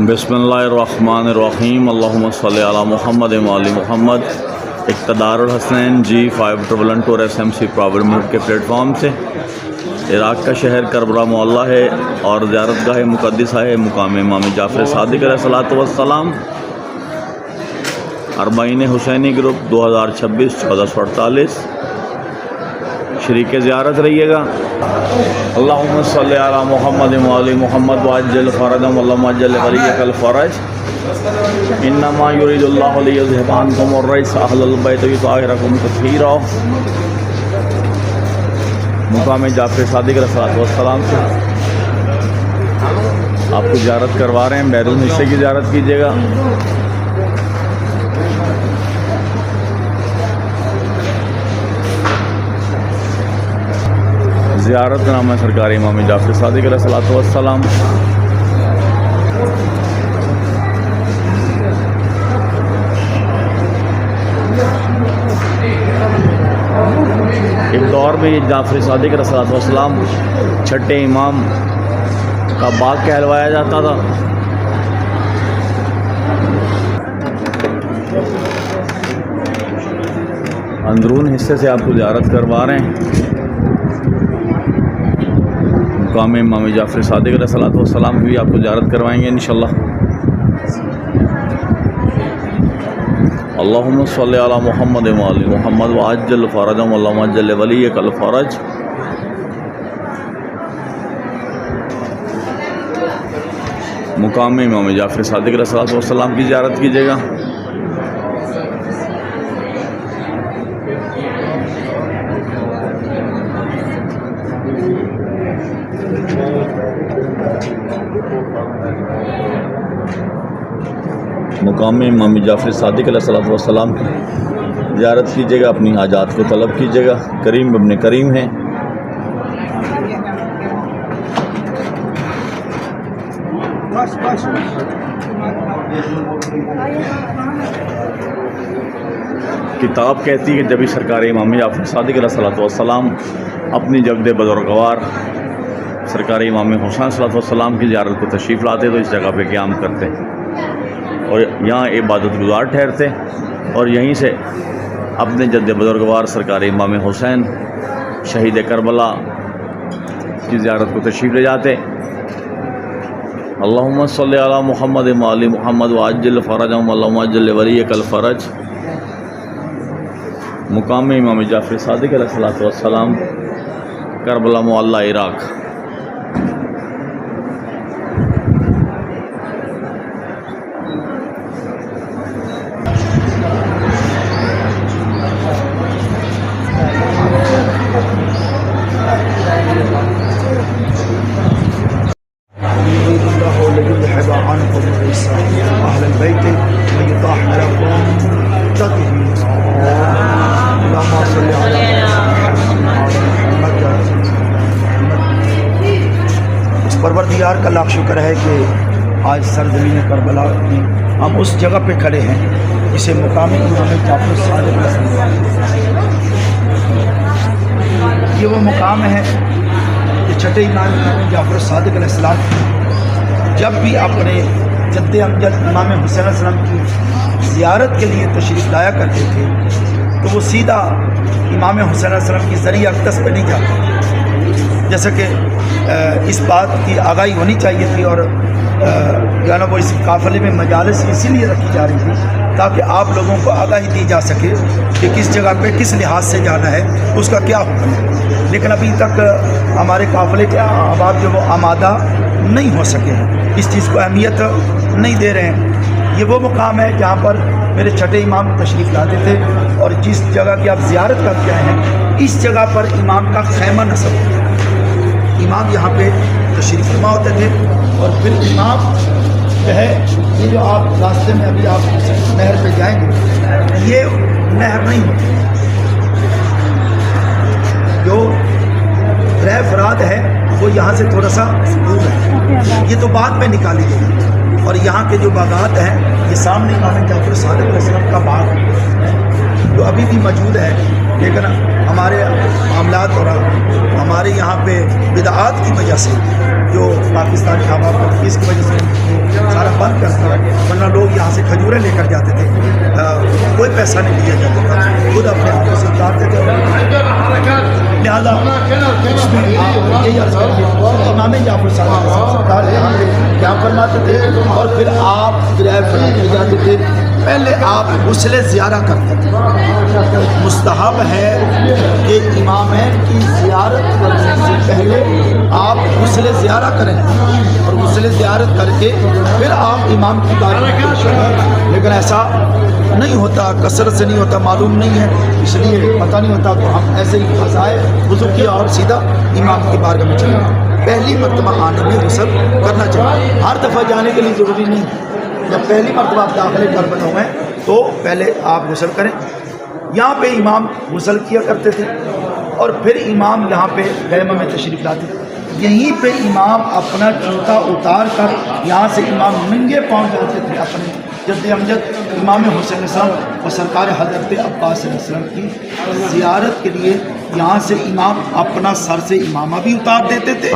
बिस्मिल्लाहिर्रहमानिर्रहीम अल्लाहुम्मा सल्ली अला मुहम्मद व आलि Muhammad. Iqtidarul Hasnain G5112 SMC private limited के प्लेटफॉर्म से इराक़ का शहर करबला मोहल्ला है और ज़ियारतगाह मुक़द्दसा है मुकाम इमाम जाफ़र सादिक़ अलैहिस्सलातु वस्सलाम। अरबाइन हुसैनी ग्रुप 2026 1448 शरीक ज़ियारत रहिएगा। अल्लाहुम्मा सल्ली अला मुहम्मद व आलि मुहम्मद वअज्जिल फ़रजम वल्लहुम्मा अज्जिल वलियकल फ़रज इन्नमा युरिदुल्लाहु लियुज़हिबा अन्कुम अर्रिज्स अहलल बैत व युताहिरकुम तत्हीरा। मुकाम जाफ़र सादिक़ अलैहिस्सलातु वस्सलाम से आपको ज़ियारत करवा रहे हैं। बैरून हिस्से की ज़ियारत कीजिएगा। ज़ियारत नाम है सरकारी इमाम जाफ़र सादिक़ अलैहिस्सलातु वस्सलाम। एक दौर में जाफ़र सादिक़ अलैहिस्सलातु वस्सलाम छठे इमाम का बाग कहलवाया जाता था। अंदरून हिस्से से आपको ज़ियारत करवा रहे हैं। मुकाम इमाम जाफ़र सादिक़ अलैहिस्सलातु वस्सलाम भी आपको ज़ियारत करवाएंगे इंशाअल्लाह। अल्लाहुम्मा सल्ली अला मुहम्मद व आलि मुहम्मद वअज्जिल फ़रजम वल्लहुम्मा अज्जिल वलियकल फ़रज। मुकाम इमाम जाफ़र सादिक़ अलैहिस्सलातु वस्सलाम की ज़ियारत कीजिएगा। मुकाम इमाम जाफ़र सादिक़ अलैहिस्सलातु वस्सलाम की ज़ियारत कीजिएगा। अपनी हाजात को तलब कीजिएगा। करीम इब्न करीम हैं। किताब कहती है कि जब सरकार इमाम जाफ़र सादिक़ अलैहिस्सलातु वस्सलाम अपनी जगद बुज़ुर्गवार सरकार इमाम हुसैन अलैहिस्सलातु वस्सलाम की ज़ियारत को तशरीफ़ लाते तो इस जगह पे क़याम करते और यहाँ इबादत गुज़ार ठहरते और यहीं से अपने जद्द बुज़ुर्गवार सरकार इमाम हुसैन शहीद करबला की ज़ियारत को तशरीफ़ ले जाते। अल्लाहुम्मा सल्ली अला मुहम्मद व आलि मुहम्मद वअज्जिल फ़रजम वल्लहुम्मा अज्जिल वलियकल फ़रज। मुकाम इमाम जाफ़र सादिक़ अलैहिस्सलातु वस्सलाम करबला मोहल्ला इराक़। परवरदिगार का लाख शुक्र है कि आज सरज़मीन करबला में हम उस जगह पे खड़े हैं जिसे मुकामी इमाम जाफ़र सादिक़ अलैहिस्सलाम। ये वो मुकाम है कि छठे इमाम जाफ़र सादिक़ अलैहिस्सलाम जब भी अपने जद्द अमजद इमाम हुसैन अलैहिस्सलाम की ज़ियारत के लिए तशरीफ़ लाया करते थे तो वो सीधा इमाम हुसैन अलैहिस्सलाम की ज़रिया अक़दस पे नहीं जाते। जैसे कि इस बात की आगाही होनी चाहिए थी और जो है ना वो इस काफ़िले में मजालिस इसीलिए रखी जा रही थी ताकि आप लोगों को आगाही दी जा सके कि किस जगह पे किस लिहाज से जाना है, उसका क्या हुक्म है। लेकिन अभी तक हमारे काफ़िले के अहबाब जो वो आमादा नहीं हो सके हैं, इस चीज़ को अहमियत नहीं दे रहे हैं। ये वो मुकाम है जहाँ पर मेरे छठे इमाम तशरीफ़ लाते थे और जिस जगह की आप ज़ियारत करके आए हैं इस जगह पर इमाम का खैमा नस्ब होता है। इमाम यहाँ पे तशरीफ़ फरमा होते थे और फिर इमाम जो है ये जो आप रास्ते में अभी आप नहर पे जाएंगे ये नहर नहीं होती, जो रह फराद है वो यहाँ से थोड़ा सा दूर है, ये तो बाद में निकाली गई। और यहाँ के जो बागात हैं ये सामने इमाम जाफ़र सादिक़ अलैहिस्सलाम का बाग है जो अभी भी मौजूद है, लेकिन हमारे मामलात और हमारे यहाँ पे बिदआत की वजह से जो पाकिस्तान के अवाम को इसकी वजह से सारा बंद کھجوریں لے کر جاتے تھے، کوئی پیسہ نہیں دیا جاتا تھا، خود اپنے ہاتھوں سے اتارتے تھے۔ لہٰذا اس میں آپ یہی عرض کرتے ہیں امام جعفر صادق سرکار یہاں پہ کیا فرماتے تھے، اور پھر آپ گرہ فرماتے جاتے تھے۔ پہلے آپ غسل زیارہ کرتے تھے۔ مستحب ہے کہ امامین کی زیارت کرنے سے پہلے آپ غسل زیارہ کریں، اور غسل زیارت کر کے پھر آپ امام کی بارگاہ میں پیش ہوں۔ لیکن ایسا نہیں ہوتا، کثرت سے نہیں ہوتا، معلوم نہیں ہے، اس لیے پتہ نہیں ہوتا، تو ہم ایسے ہی فضائے وضو کیا اور سیدھا امام کی بارگاہ میں چلے گئے۔ پہلی مرتبہ آنے میں غسل کرنا چاہیے، ہر دفعہ جانے کے لیے ضروری نہیں۔ جب پہلی مرتبہ آپ داخلے کربلا ہوئے تو پہلے آپ غسل کریں۔ یہاں پہ امام غسل کیا کرتے تھے، اور پھر امام یہاں پہ خیمہ میں تشریف لاتے تھے۔ یہیں پہ امام اپنا جوتا اتار کر یہاں سے امام ننگے پاؤں جاتے تھے اپنے جد امجد امام حسین علیہ السلام اور سرکار حضرت عباس علیہ السلام کی زیارت کے لیے۔ یہاں سے امام اپنا سر سے امامہ بھی اتار دیتے تھے،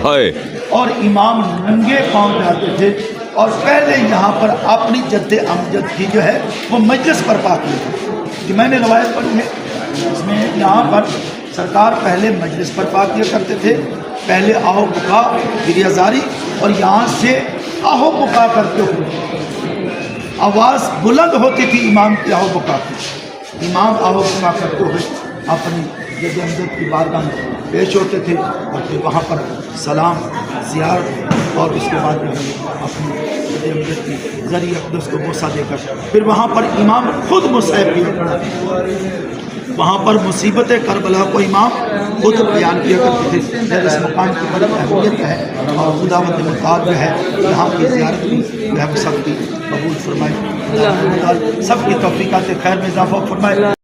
اور امام ننگے پاؤں جاتے تھے، اور پہلے یہاں پر اپنی جد امجد کی جو ہے وہ مجلس برپا کی تھی، کہ میں نے روایت پڑھی ہے اس میں یہاں پر سرکار پہلے مجلس برپا کیا کرتے تھے، پہلے آہو بکا گریہ زاری، اور یہاں سے آہو بکا کرتے ہوئے آواز بلند ہوتی تھی امام کی آہو بکا کی، امام آہو بکا کرتے ہوئے اپنی جد امجد کی بارگاہ میں پیش ہوتے تھے، اور پھر وہاں پر سلام زیارت، اور اس کے بعد جو ہے اپنی جد امجد کی ذریعہ اقدس کو بوسہ دے کر پھر وہاں پر امام خود مصحف کیا کرتے تھے۔ وہاں پر مصیبت کربلا کو امام خود بیان کیا کرتے تھے۔ جب اس مقام کی بڑی اہمیت ہے، اور خداوند مختار جو ہے یہاں کی زیارت بھی جو ہے سب کی قبول فرمائے، سب کی توفیقات خیر میں اضافہ فرمائے۔